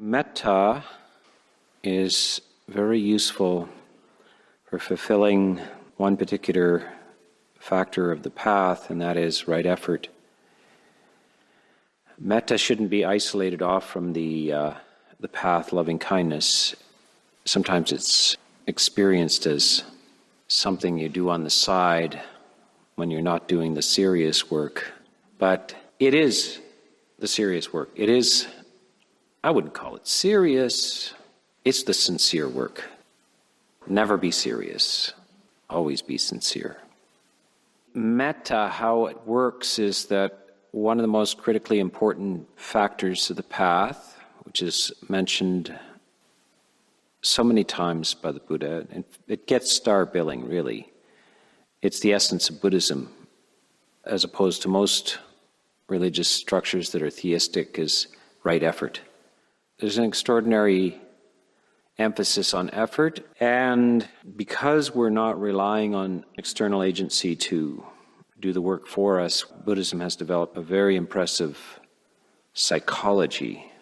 Metta is very useful for fulfilling one particular factor of the path, and that is right effort. Metta shouldn't be isolated off from the path, loving kindness. Sometimes it's experienced as something you do on the side when you're not doing the serious work. But it is the serious work. It is, I wouldn't call it serious, it's the sincere work. Never be serious, always be sincere. Metta, how it works is that one of the most critically important factors of the path, which is mentioned so many times by the Buddha, and it gets star billing, really. It's the essence of Buddhism, as opposed to most religious structures that are theistic, is right effort. There's an extraordinary emphasis on effort, and because we're not relying on external agency to do the work for us, Buddhism has developed a very impressive psychology,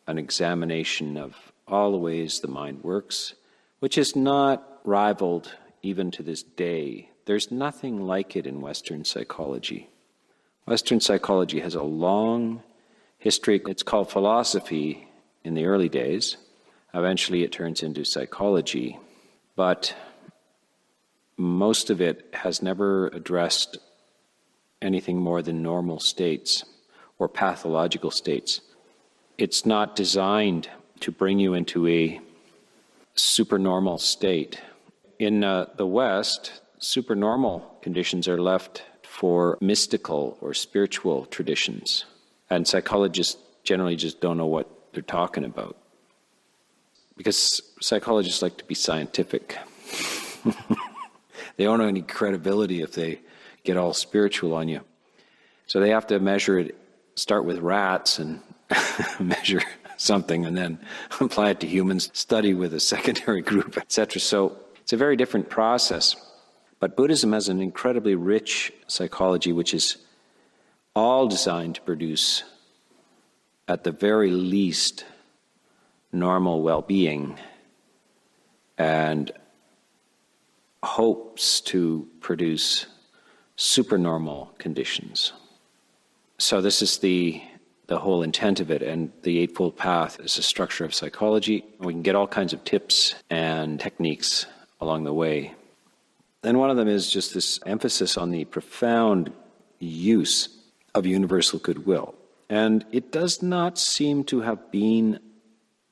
an examination of all the ways the mind works, which is not rivaled even to this day. There's nothing like it in Western psychology. Western psychology has a long history. It's called philosophy in the early days. Eventually it turns into psychology. But most of it has never addressed anything more than normal states or pathological states. It's not designed to bring you into a supernormal state. In the West, supernormal conditions are left for mystical or spiritual traditions. And psychologists generally just don't know what they're talking about. Because psychologists like to be scientific. They don't have any credibility if they get all spiritual on you. So they have to measure it, start with rats and measure something and then apply it to humans, study with a secondary group, etc. So it's a very different process. But Buddhism has an incredibly rich psychology which is all designed to produce, at the very least, normal well-being and hopes to produce supernormal conditions. So this is the whole intent of it, and the Eightfold Path is a structure of psychology. We can get all kinds of tips and techniques along the way. And one of them is just this emphasis on the profound use of universal goodwill. And it does not seem to have been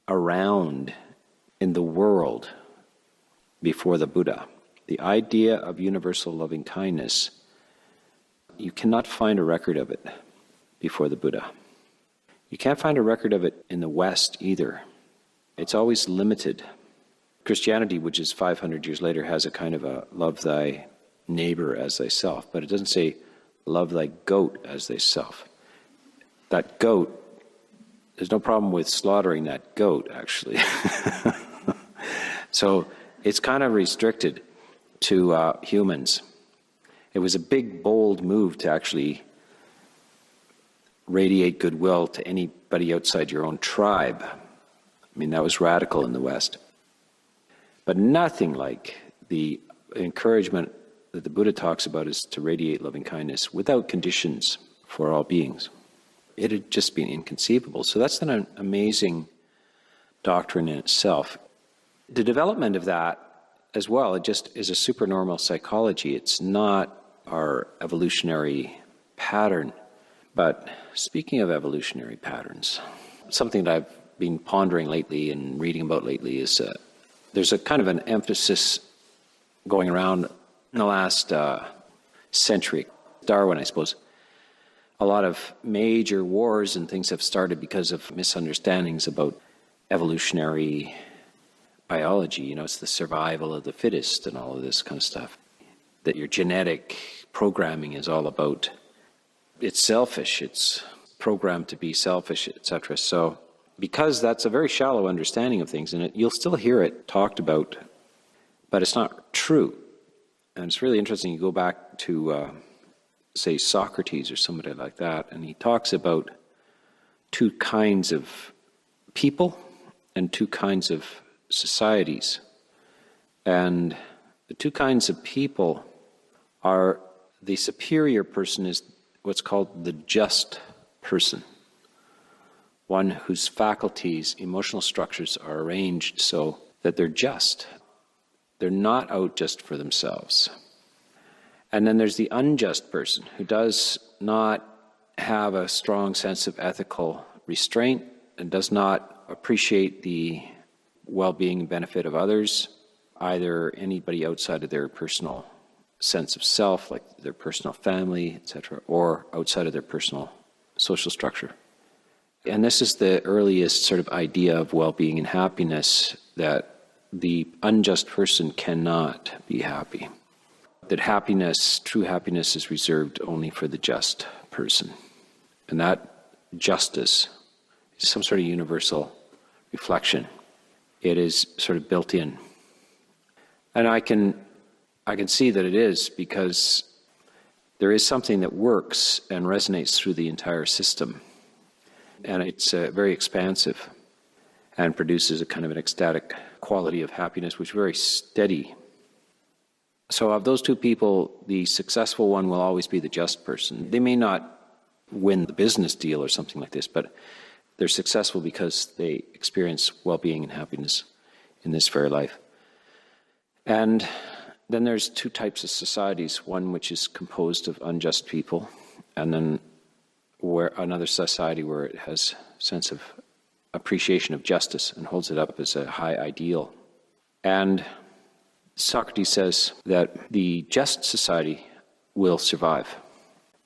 around in the world before the Buddha. The idea of universal loving kindness, you cannot find a record of it before the Buddha. You can't find a record of it in the West either. It's always limited. Christianity, which is 500 years later, has a kind of a love thy neighbor as thyself, but it doesn't say love thy goat as thyself. That goat, there's no problem with slaughtering that goat, actually. So it's kind of restricted to humans. It was a big, bold move to actually radiate goodwill to anybody outside your own tribe. I mean, that was radical in the West. But nothing like the encouragement that the Buddha talks about is to radiate loving kindness without conditions for all beings. It had just been inconceivable. So that's an amazing doctrine in itself. The development of that as well, it just is a supernormal psychology. It's not our evolutionary pattern. But speaking of evolutionary patterns, something that I've been pondering lately and reading about lately is there's a kind of an emphasis going around in the last century. Darwin, I suppose. A lot of major wars and things have started because of misunderstandings about evolutionary biology. You know, it's the survival of the fittest and all of this kind of stuff. That your genetic programming is all about. It's selfish, it's programmed to be selfish, etc. So, because that's a very shallow understanding of things, and you'll still hear it talked about, but it's not true. And it's really interesting, you go back to, say, Socrates or somebody like that, and he talks about two kinds of people and two kinds of societies. And the two kinds of people are, the superior person is what's called the just person, one whose faculties, emotional structures are arranged so that they're just. They're not out just for themselves. And then there's the unjust person who does not have a strong sense of ethical restraint and does not appreciate the well-being and benefit of others, either anybody outside of their personal sense of self, like their personal family, etc., or outside of their personal social structure. And this is the earliest sort of idea of well-being and happiness, that the unjust person cannot be happy. That happiness, true happiness, is reserved only for the just person. And that justice is some sort of universal reflection. It is sort of built in. And I can see that it is, because there is something that works and resonates through the entire system. And it's very expansive and produces a kind of an ecstatic quality of happiness, which is very steady. So of those two people, the successful one will always be the just person. They may not win the business deal or something like this, but they're successful because they experience well-being and happiness in this very life. And then there's two types of societies, one which is composed of unjust people, and then where another society where it has a sense of appreciation of justice and holds it up as a high ideal. And Socrates says that the just society will survive,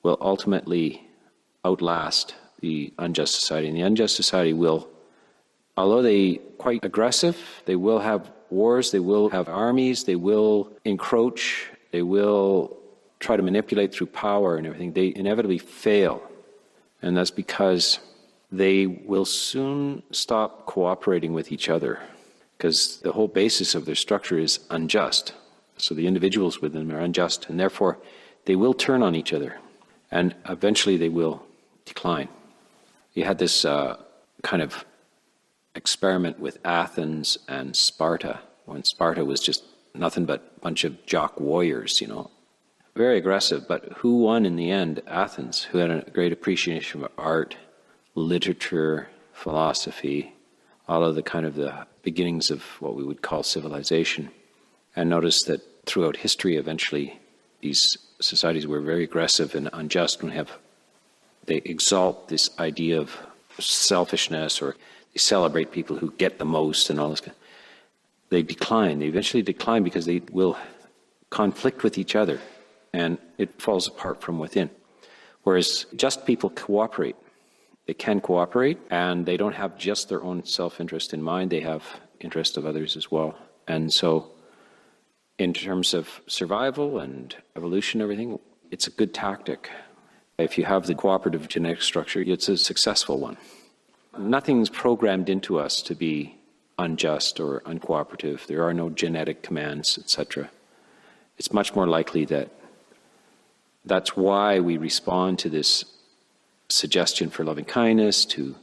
will ultimately outlast the unjust society. And the unjust society will, although they quite aggressive, they will have wars, they will have armies, they will encroach, they will try to manipulate through power and everything. They inevitably fail. And that's because they will soon stop cooperating with each other, because the whole basis of their structure is unjust. So the individuals within them are unjust, and therefore they will turn on each other, and eventually they will decline. You had this kind of experiment with Athens and Sparta, when Sparta was just nothing but a bunch of jock warriors, very aggressive, but who won in the end? Athens, who had a great appreciation of art, literature, philosophy, all of the kind of the beginnings of what we would call civilization. And notice that throughout history, eventually, these societies were very aggressive and unjust when they exalt this idea of selfishness, or they celebrate people who get the most and all this. They decline. They eventually decline because they will conflict with each other, and it falls apart from within. Whereas just people cooperate. They can cooperate, and they don't have just their own self-interest in mind. They have interest of others as well. And so in terms of survival and evolution and everything, it's a good tactic. If you have the cooperative genetic structure, it's a successful one. Nothing's programmed into us to be unjust or uncooperative. There are no genetic commands, etc. It's much more likely that that's why we respond to this suggestion for loving kindness, to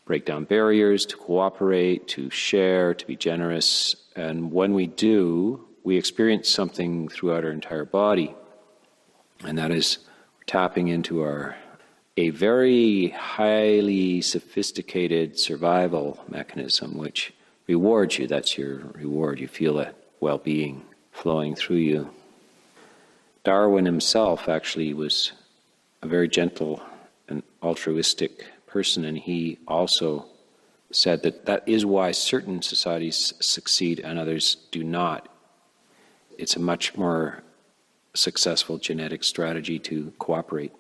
break down barriers, to cooperate, to share, to be generous. And when we do, we experience something throughout our entire body. And that is tapping into a very highly sophisticated survival mechanism which rewards you. That's your reward. You feel that well-being flowing through you. Darwin himself actually was a very gentle and altruistic person, and he also said that is why certain societies succeed and others do not. It's a much more successful genetic strategy to cooperate.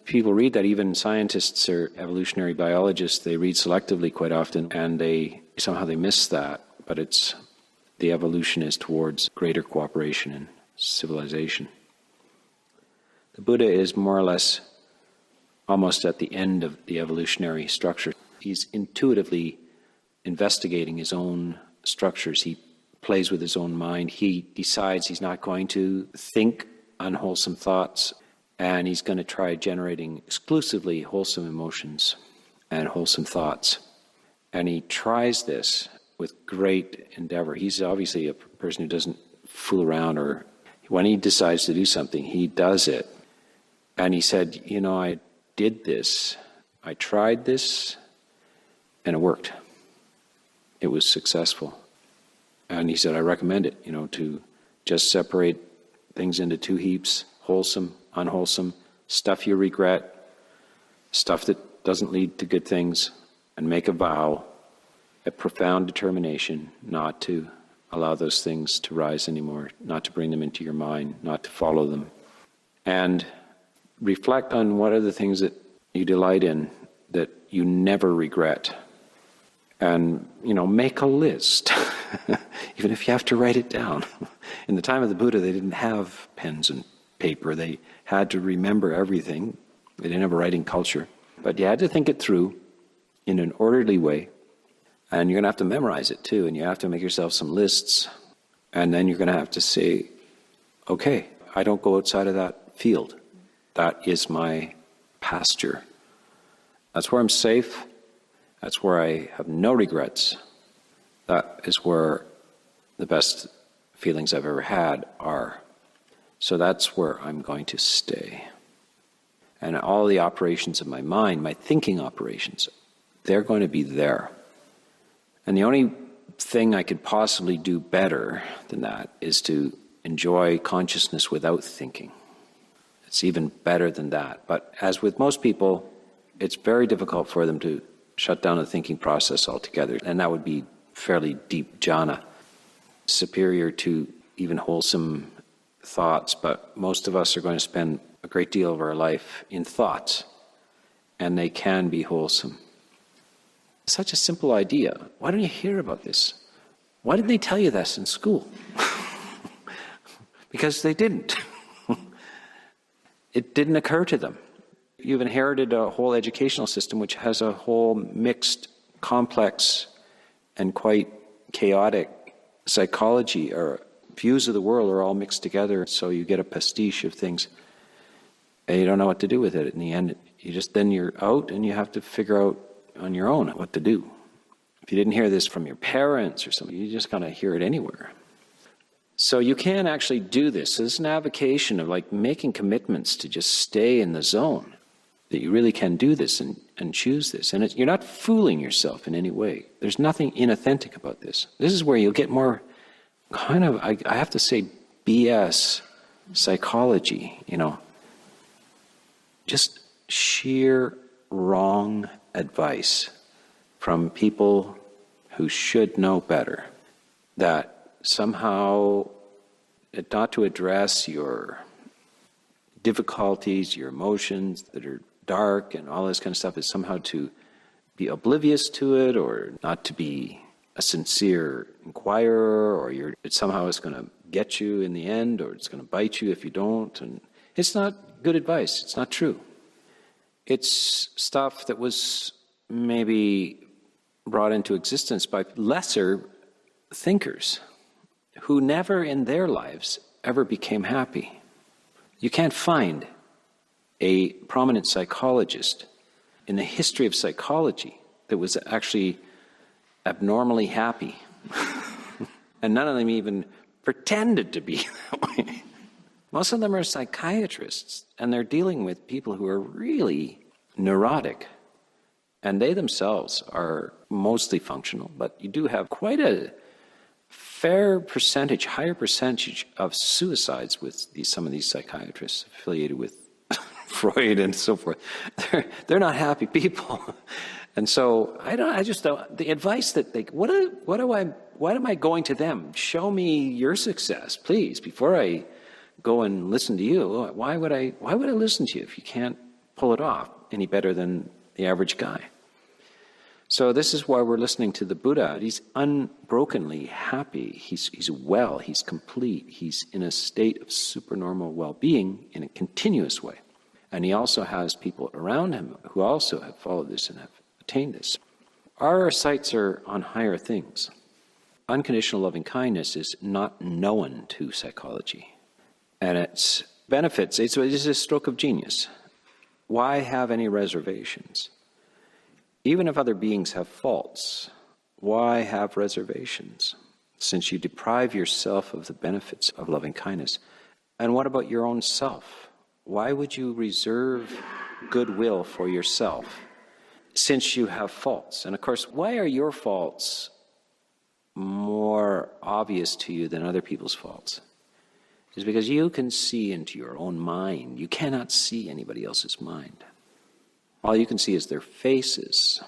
People read that, even scientists or evolutionary biologists, they read selectively quite often, and they miss that, but the evolution is towards greater cooperation and civilization. The Buddha is more or less almost at the end of the evolutionary structure. He's intuitively investigating his own structures. He plays with his own mind. He decides he's not going to think unwholesome thoughts, and he's going to try generating exclusively wholesome emotions and wholesome thoughts. And he tries this with great endeavor. He's obviously a person who doesn't fool around, or when he decides to do something, he does it. And he said, I did this, I tried this, and it worked. It was successful. And he said, I recommend it, to just separate things into two heaps, wholesome, unwholesome, stuff you regret, stuff that doesn't lead to good things, and make a vow, a profound determination not to allow those things to rise anymore, not to bring them into your mind, not to follow them. And reflect on what are the things that you delight in that you never regret. And, make a list, even if you have to write it down. In the time of the Buddha, they didn't have pens and paper. They had to remember everything. They didn't have a writing culture. But you had to think it through in an orderly way. And you're going to have to memorize it too. And you have to make yourself some lists. And then you're going to have to say, okay, I don't go outside of that field. That is my pasture. That's where I'm safe. That's where I have no regrets. That is where the best feelings I've ever had are. So that's where I'm going to stay. And all the operations of my mind, my thinking operations, they're going to be there. And the only thing I could possibly do better than that is to enjoy consciousness without thinking. It's even better than that. But as with most people, it's very difficult for them to shut down the thinking process altogether. And that would be fairly deep jhana, superior to even wholesome thoughts. But most of us are going to spend a great deal of our life in thoughts, and they can be wholesome. Such a simple idea. Why don't you hear about this? Why didn't they tell you this in school? Because they didn't. It didn't occur to them. You've inherited a whole educational system which has a whole mixed, complex, and quite chaotic psychology, or views of the world are all mixed together, so you get a pastiche of things, and you don't know what to do with it. In the end, then you're out, and you have to figure out on your own what to do. If you didn't hear this from your parents or something, you just kind of hear it anywhere. So you can actually do this. So this is an avocation of making commitments to just stay in the zone, that you really can do this and choose this. And you're not fooling yourself in any way. There's nothing inauthentic about this. This is where you'll get more kind of, I have to say, BS psychology, just sheer wrong advice from people who should know better, that somehow not to address your difficulties, your emotions that are dark and all this kind of stuff, is somehow to be oblivious to it, or not to be a sincere inquirer, or somehow it's going to get you in the end, or it's going to bite you if you don't. And it's not good advice. It's not true. It's stuff that was maybe brought into existence by lesser thinkers who never in their lives ever became happy. You can't find a prominent psychologist in the history of psychology that was actually abnormally happy. And none of them even pretended to be that way. Most of them are psychiatrists, and they're dealing with people who are really neurotic. And they themselves are mostly functional, but you do have quite a fair percentage, higher percentage of suicides with some of these psychiatrists affiliated with Freud and so forth. They're not happy people. And so I just don't, the advice that why am I going to them? Show me your success, please, before I go and listen to you. Why would I listen to you if you can't pull it off any better than the average guy? So this is why we're listening to the Buddha. He's unbrokenly happy. He's well. He's complete. He's in a state of supernormal well-being in a continuous way. And he also has people around him who also have followed this and have attained this. Our sights are on higher things. Unconditional loving kindness is not known to psychology. And its benefits, it's a stroke of genius. Why have any reservations? Even if other beings have faults, why have reservations? Since you deprive yourself of the benefits of loving kindness. And what about your own self? Why would you reserve goodwill for yourself since you have faults? And of course, why are your faults more obvious to you than other people's faults? It's because you can see into your own mind. You cannot see anybody else's mind. All you can see is their faces.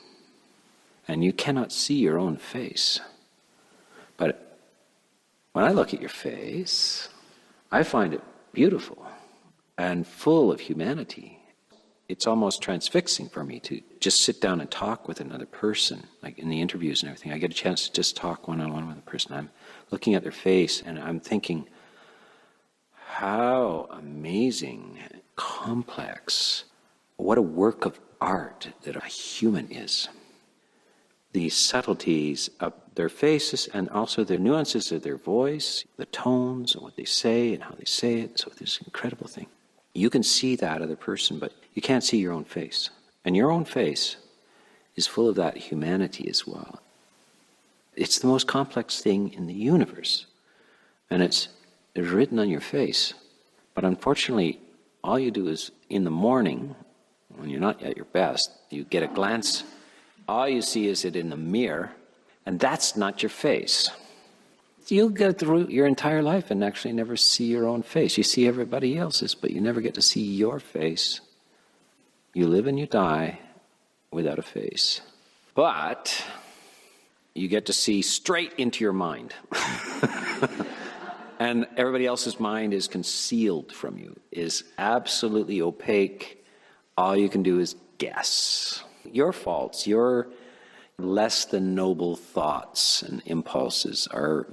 And you cannot see your own face. But when I look at your face, I find it beautiful and full of humanity. It's almost transfixing for me to just sit down and talk with another person, like in the interviews and everything. I get a chance to just talk one-on-one with a person. I'm looking at their face and I'm thinking, how amazing, complex, what a work of art that a human is. The subtleties of their faces and also the nuances of their voice, the tones and what they say and how they say it. So this incredible thing. You can see that other person, but you can't see your own face. And your own face is full of that humanity as well. It's the most complex thing in the universe. And it's written on your face. But unfortunately, all you do is in the morning, when you're not at your best, you get a glance. All you see is it in the mirror, and that's not your face. You'll go through your entire life and actually never see your own face. You see everybody else's, but you never get to see your face. You live and you die without a face. But you get to see straight into your mind. And everybody else's mind is concealed from you, is absolutely opaque. All you can do is guess. Your faults, your less than noble thoughts and impulses are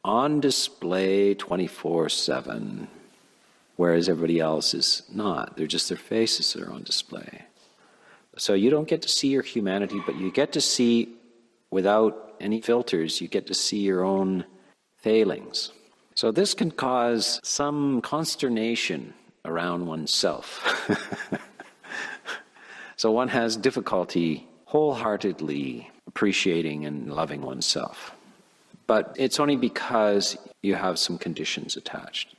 on display 24/7, whereas everybody else is not. They're just their faces that are on display. So you don't get to see your humanity, but you get to see, without any filters, you get to see your own failings. So this can cause some consternation around oneself. So one has difficulty wholeheartedly appreciating and loving oneself. But it's only because you have some conditions attached.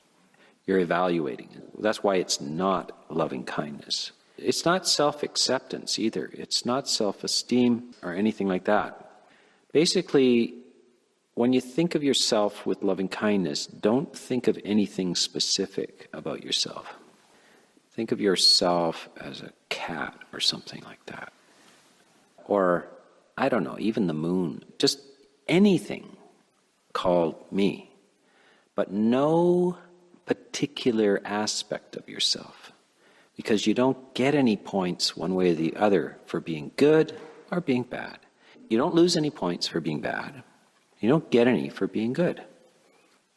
You're evaluating it. That's why it's not loving kindness. It's not self-acceptance either. It's not self-esteem or anything like that. Basically, when you think of yourself with loving kindness, don't think of anything specific about yourself. Think of yourself as a cat or something like that. Or, I don't know, even the moon. Just anything called me. But no particular aspect of yourself. Because you don't get any points one way or the other for being good or being bad. You don't lose any points for being bad. You don't get any for being good.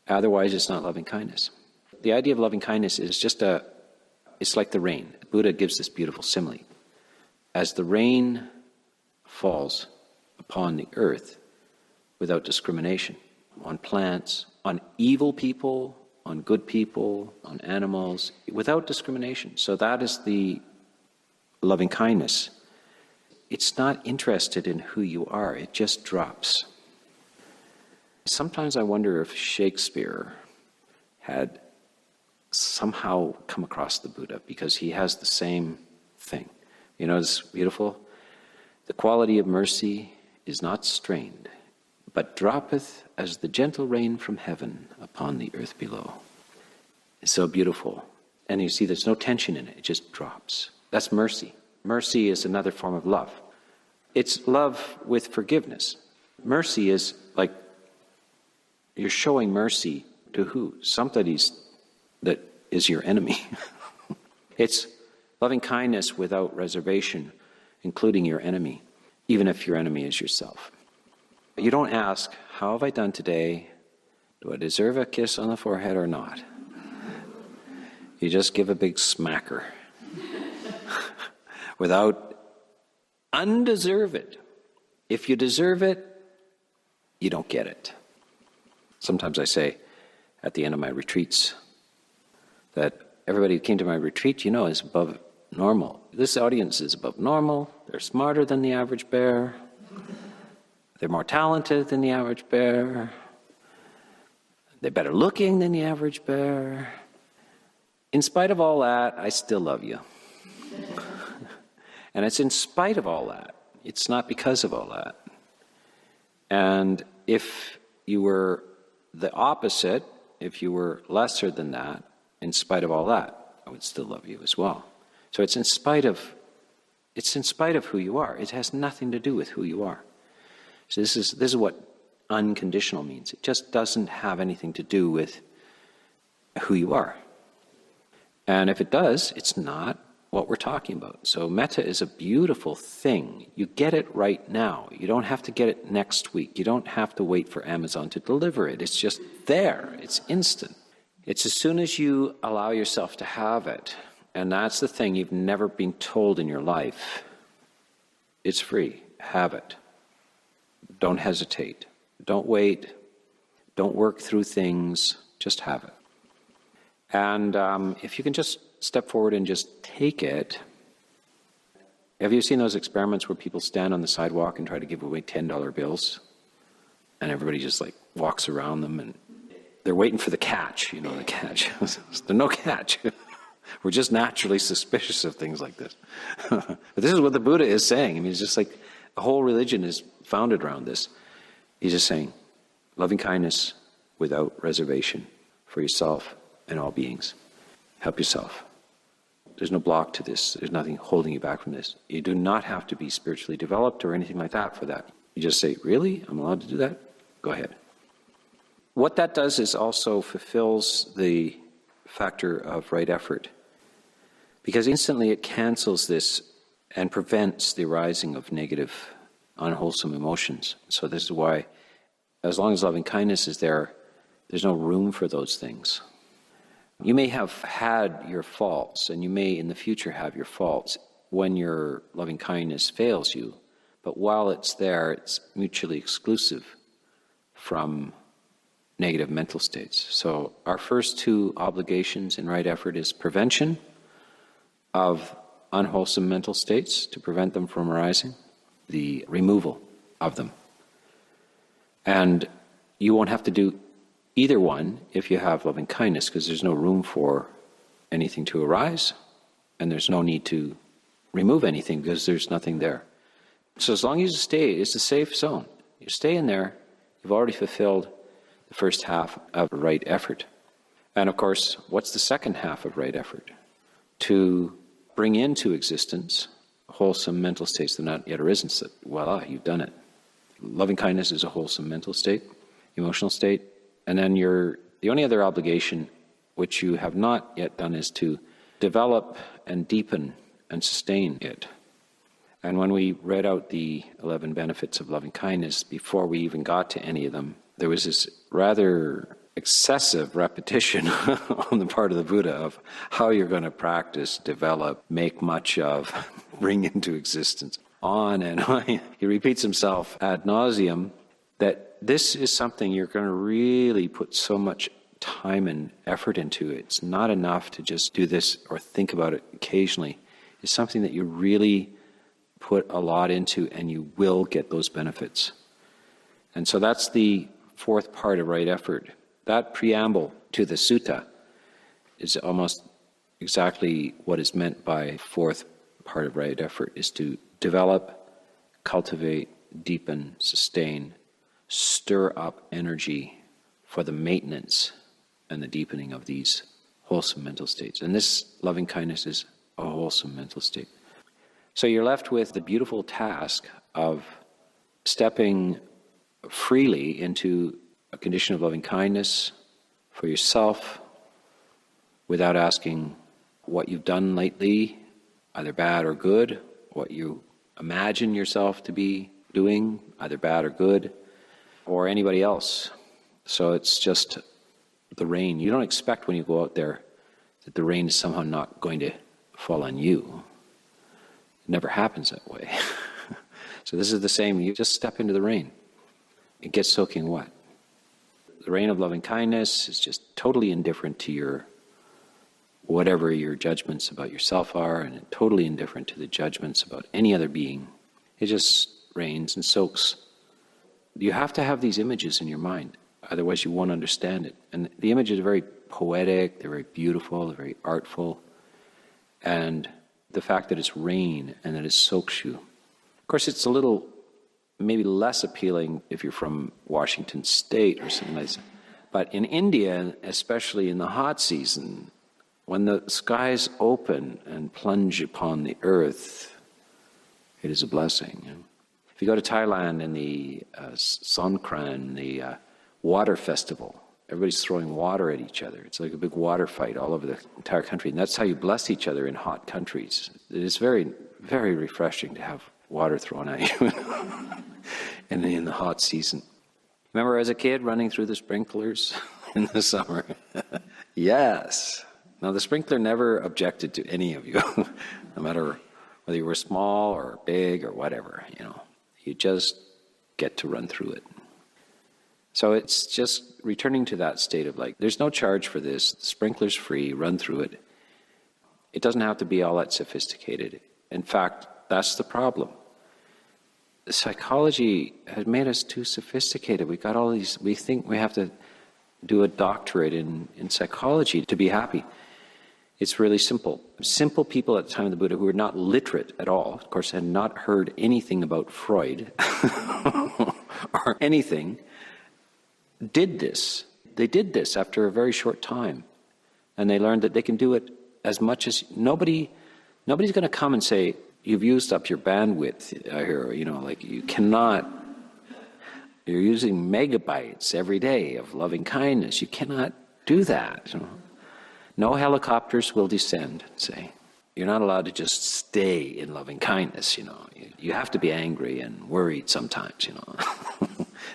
Otherwise, it's not loving kindness. The idea of loving kindness is just it's like the rain. Buddha gives this beautiful simile. As the rain falls upon the earth without discrimination, on plants, on evil people, on good people, on animals, without discrimination. So that is the loving kindness. It's not interested in who you are, it just drops. Sometimes I wonder if Shakespeare had somehow come across the Buddha, because he has the same thing. You know, it's beautiful. The quality of mercy is not strained, but droppeth as the gentle rain from heaven upon the earth below. It's so beautiful. And you see there's no tension in it, it just drops. That's mercy. Mercy is another form of love. It's love with forgiveness. Mercy is like you're showing mercy to who? Somebody's that is your enemy. It's loving kindness without reservation, including your enemy, even if your enemy is yourself. You don't ask, how have I done today? Do I deserve a kiss on the forehead or not? You just give a big smacker without undeserve it. If you deserve it, you don't get it. Sometimes I say at the end of my retreats that everybody who came to my retreat, is above normal. This audience is above normal. They're smarter than the average bear. They're more talented than the average bear. They're better looking than the average bear. In spite of all that, I still love you. And it's in spite of all that. It's not because of all that. And if you were the opposite, if you were lesser than that, in spite of all that, I would still love you as well. So it's in spite of who you are. It has nothing to do with who you are. So this is what unconditional means. It just doesn't have anything to do with who you are. And if it does, it's not what we're talking about. So metta is a beautiful thing. You get it right now. You don't have to get it next week. You don't have to wait for Amazon to deliver it. It's just there. It's instant. It's as soon as you allow yourself to have it, and that's the thing you've never been told in your life. It's free. Have it. Don't hesitate. Don't wait. Don't work through things. Just have it. And if you can just step forward and just take it. Have you seen those experiments where people stand on the sidewalk and try to give away $10 bills? And everybody just like walks around them and they're waiting for the catch, the catch. There's no catch. We're just naturally suspicious of things like this. But this is what the Buddha is saying. I mean, it's just like the whole religion is founded around this. He's just saying, loving kindness without reservation for yourself and all beings. Help yourself. There's no block to this. There's nothing holding you back from this. You do not have to be spiritually developed or anything like that for that. You just say, really? I'm allowed to do that? Go ahead. What that does is also fulfills the factor of right effort. Because instantly it cancels this and prevents the arising of negative, unwholesome emotions. So this is why, as long as loving kindness is there, there's no room for those things. You may have had your faults, and you may in the future have your faults when your loving kindness fails you. But while it's there, it's mutually exclusive from negative mental states. So our first two obligations in right effort is prevention of unwholesome mental states, to prevent them from arising, the removal of them. And you won't have to do either one if you have loving kindness, because there's no room for anything to arise, and there's no need to remove anything because there's nothing there. So as long as you stay, it's a safe zone. You stay in there, you've already fulfilled the first half of right effort. And of course, what's the second half of right effort? To bring into existence wholesome mental states that are not yet arisen. So, voila, you've done it. Loving kindness is a wholesome mental state, emotional state. And then the only other obligation which you have not yet done is to develop and deepen and sustain it. And when we read out the 11 benefits of loving kindness, before we even got to any of them, there was this rather excessive repetition on the part of the Buddha of how you're going to practice, develop, make much of, bring into existence, on and on. He repeats himself ad nauseum that this is something you're going to really put so much time and effort into. It's not enough to just do this or think about it occasionally. It's something that you really put a lot into, and you will get those benefits. And so that's the fourth part of right effort. That preamble to the sutta is almost exactly what is meant by fourth part of right effort, is to develop, cultivate, deepen, sustain, stir up energy for the maintenance and the deepening of these wholesome mental states. And this loving kindness is a wholesome mental state. So you're left with the beautiful task of stepping freely into a condition of loving kindness for yourself without asking what you've done lately, either bad or good, what you imagine yourself to be doing, either bad or good, or anybody else. So it's just the rain. You don't expect when you go out there that the rain is somehow not going to fall on you. It never happens that way. So this is the same. You just step into the rain. It gets soaking wet. The rain of loving kindness is just totally indifferent to your whatever your judgments about yourself are, and totally indifferent to the judgments about any other being. It just rains and soaks. You have to have these images in your mind, otherwise you won't understand it. And the images are very poetic, they're very beautiful, they're very artful. And the fact that it's rain and that it soaks you. Of course, it's a little, maybe less appealing if you're from Washington State or something like that. But in India, especially in the hot season, when the skies open and plunge upon the earth, it is a blessing. If you go to Thailand in the Songkran, the water festival, everybody's throwing water at each other. It's like a big water fight all over the entire country. And that's how you bless each other in hot countries. It is very, very refreshing to have water thrown at you in the hot season. Remember as a kid running through the sprinklers in the summer? Yes. Now the sprinkler never objected to any of you, no matter whether you were small or big or whatever, You just get to run through it. So it's just returning to that state of like, there's no charge for this, the sprinkler's free, run through it. It doesn't have to be all that sophisticated. In fact, that's the problem. Psychology has made us too sophisticated. We got all these, we think we have to do a doctorate in psychology to be happy. It's really simple. Simple people at the time of the Buddha who were not literate at all, of course, had not heard anything about Freud or anything, did this. They did this after a very short time. And they learned that they can do it as much as nobody's going to come and say, you've used up your bandwidth here, like you cannot, you're using megabytes every day of loving kindness. You cannot do that. No helicopters will descend and say, you're not allowed to just stay in loving kindness, You have to be angry and worried sometimes,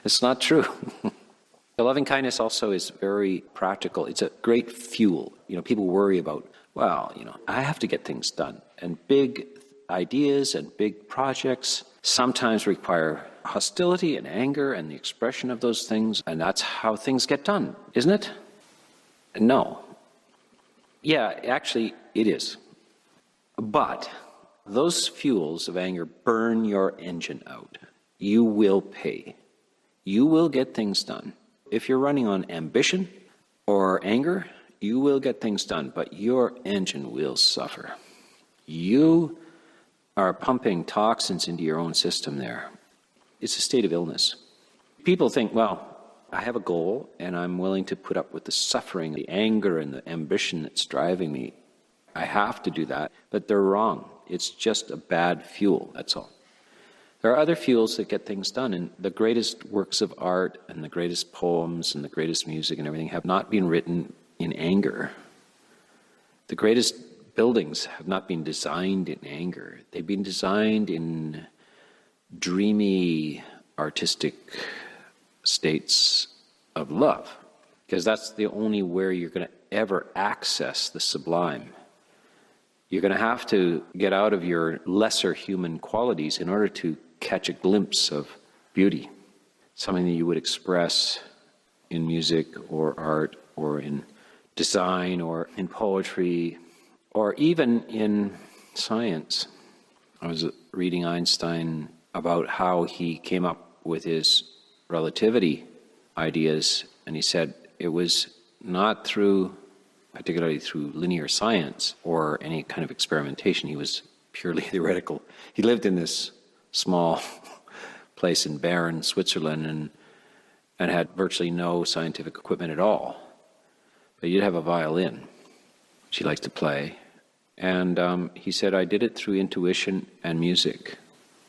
It's not true. The loving kindness also is very practical. It's a great fuel. People worry about, I have to get things done. And big ideas and big projects sometimes require hostility and anger and the expression of those things, and that's how things get done, isn't it? No. Yeah, actually, it is. But those fuels of anger burn your engine out. You will pay. You will get things done. If you're running on ambition or anger, you will get things done, but your engine will suffer. You are pumping toxins into your own system there. It's a state of illness. People think, I have a goal and I'm willing to put up with the suffering, the anger and the ambition that's driving me. I have to do that, but they're wrong. It's just a bad fuel, that's all. There are other fuels that get things done, and the greatest works of art and the greatest poems and the greatest music and everything have not been written in anger. The greatest buildings have not been designed in anger. They've been designed in dreamy, artistic states of love, because that's the only where you're going to ever access the sublime. You're going to have to get out of your lesser human qualities in order to catch a glimpse of beauty, something that you would express in music or art or in design or in poetry or even in science. I was reading Einstein about how he came up with his relativity ideas, and he said it was not particularly through linear science or any kind of experimentation. He was purely theoretical. He lived in this small place in Bern, Switzerland, and had virtually no scientific equipment at all. But he did have a violin, which he likes to play. And he said, I did it through intuition and music.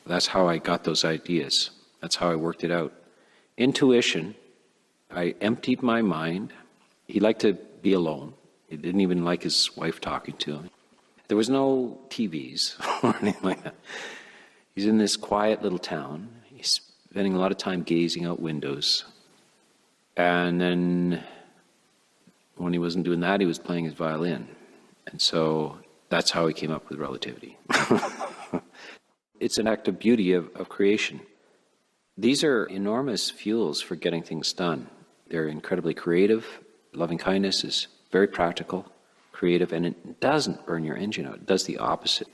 That's how I got those ideas. That's how I worked it out. Intuition, I emptied my mind. He liked to be alone. He didn't even like his wife talking to him. There was no TVs or anything like that. He's in this quiet little town. He's spending a lot of time gazing out windows. And then when he wasn't doing that, he was playing his violin. And so that's how he came up with relativity. It's an act of beauty of creation. These are enormous fuels for getting things done. They're incredibly creative. Loving kindness is very practical. creative, and it doesn't burn your engine out. It does the opposite.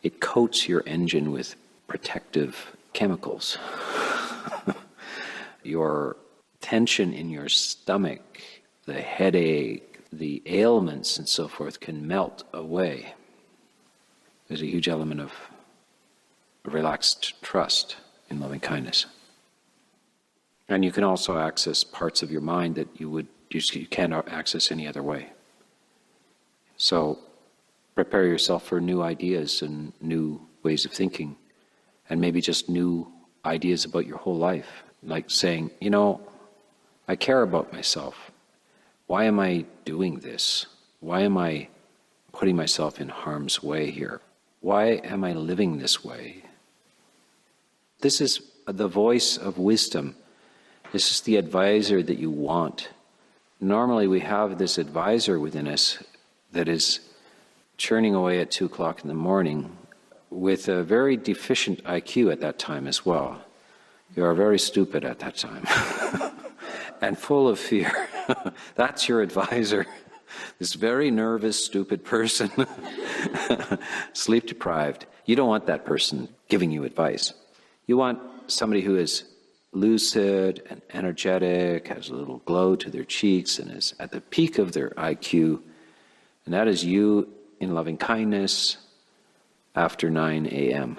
It coats your engine with protective chemicals. Your tension in your stomach, the headache, the ailments and so forth can melt away. There's a huge element of relaxed trust in loving kindness. And you can also access parts of your mind that you cannot access any other way. So prepare yourself for new ideas and new ways of thinking, and maybe just new ideas about your whole life. Like saying, I care about myself. Why am I doing this? Why am I putting myself in harm's way here? Why am I living this way? This is the voice of wisdom. This is the advisor that you want. Normally we have this advisor within us that is churning away at 2 o'clock in the morning with a very deficient IQ at that time as well. You are very stupid at that time and full of fear. That's your advisor. This very nervous, stupid person, sleep deprived. You don't want that person giving you advice. You want somebody who is lucid and energetic, has a little glow to their cheeks, and is at the peak of their IQ. And that is you in loving kindness after 9 a.m.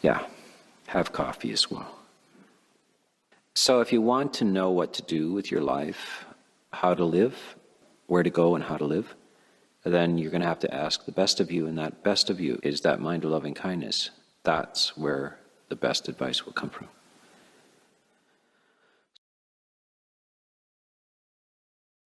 Yeah, have coffee as well. So if you want to know what to do with your life, how to live, where to go and how to live, then you're going to have to ask the best of you, and that best of you is that mind of loving kindness. That's where the best advice will come from.